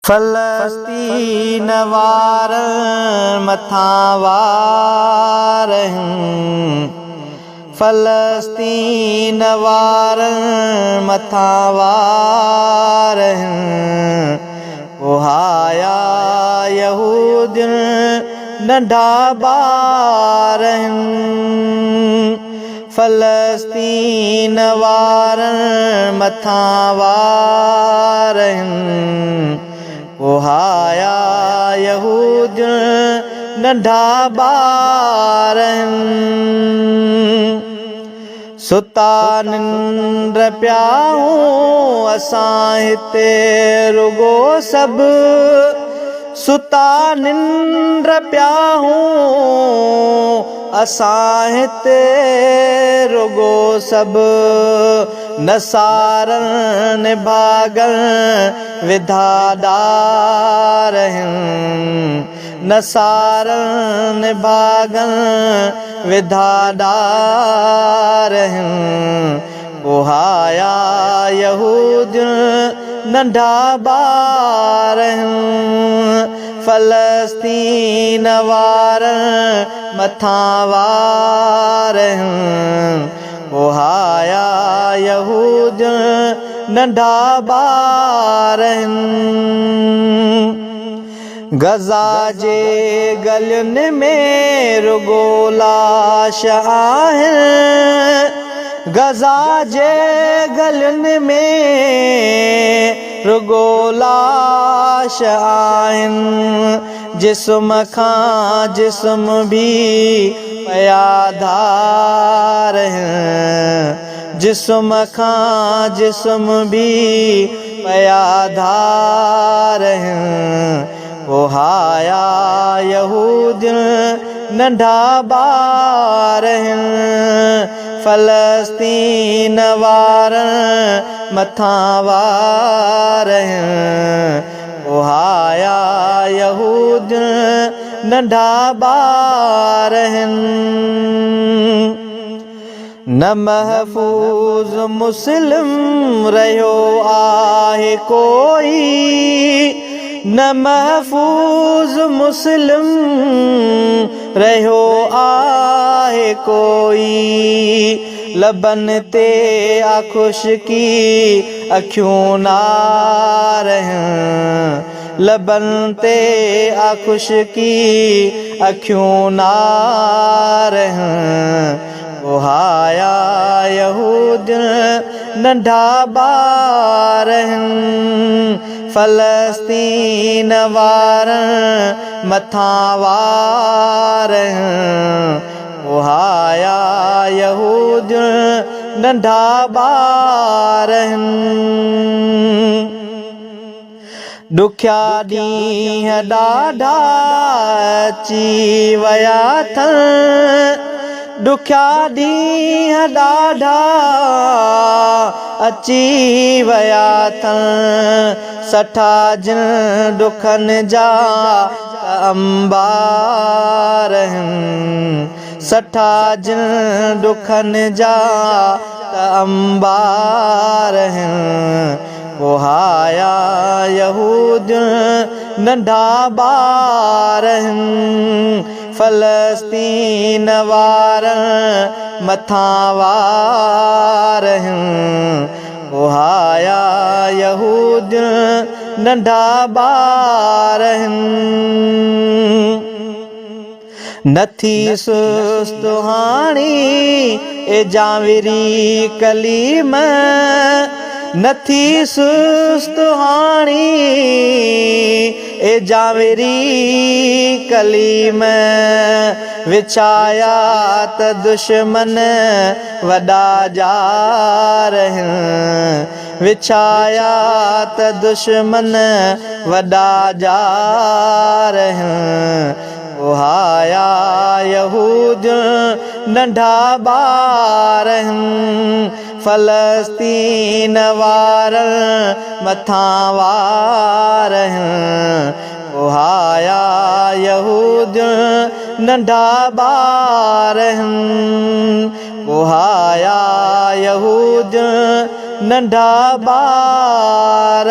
फलस्तीन वारनि मथां वार फलस्तीन वारनि मथां वार उहाया यहूदियुनि नंढा ॿार फलस्तीन वारनि मथां वार उहाया यहूदियुनि नंढा ॿार सुता निंड पियाऊं असां हिते रुगो सभु सुता निंड पियाऊं असां हिते रुगो सभु नसारनि भागनि विधा ॾार नसारनि भागनि विधा ॾार उहाया यहूदियुनि नंढा ॿार फलस्तीन वारनि मथां वार उहाया यहूदियुनि नंढा ॿार गज़ा जे गलियुनि में रुगो लाश आहिनि गज़ा जे गलियुनि में रुगो लाश आहिनि जिस्म खां जिस्म बि पिया धार जिस्म खां जिस्म बि पिया धार उहाया यहूदियुनि नंढा ॿार फलस्तीन वारनि मथां वार उहाया यहूदियुनि नंढा ॿार न महफूज़ मुस्लिम रहियो आहे कोई न महफूज़ मुस्लिम रहियो आहे कोई लबनि ते खुशकी अखियूं नार लबनि ते खुशकी अखियूं नार उहाया यहूदियुनि नंढा ॿार फलस्तीन वारनि मथां वार उहाया यहूदियुनि नंढा ॿार ॾुखिया ॾींहं ॾाढा अची विया अथनि ॾुखिया ॾींहं ॾाढा अची विया अथनि सठा जिन ॾुखनि जा अंबार सठा जिन ॾुखनि जा अंबार उहाया यहूदियुनि नंढा ॿार फलस्तीन वारनि मथां वार उहाया यहूदियुनि नंढा ॿार नथी सुस्त हाणी ए जाविरी कलीम नथी सुस्त हाणी ए जाविरी कलीम विछाया त दुश्मन वॾा जार विछाया त दुश्मन वॾा जार उहाया यहूदियुनि नंढा ॿार फलस्तीन वारनि मथां वार उहाया यहूदियुनि नंढा ॿार उहाया यहूदियुनि नंढा ॿार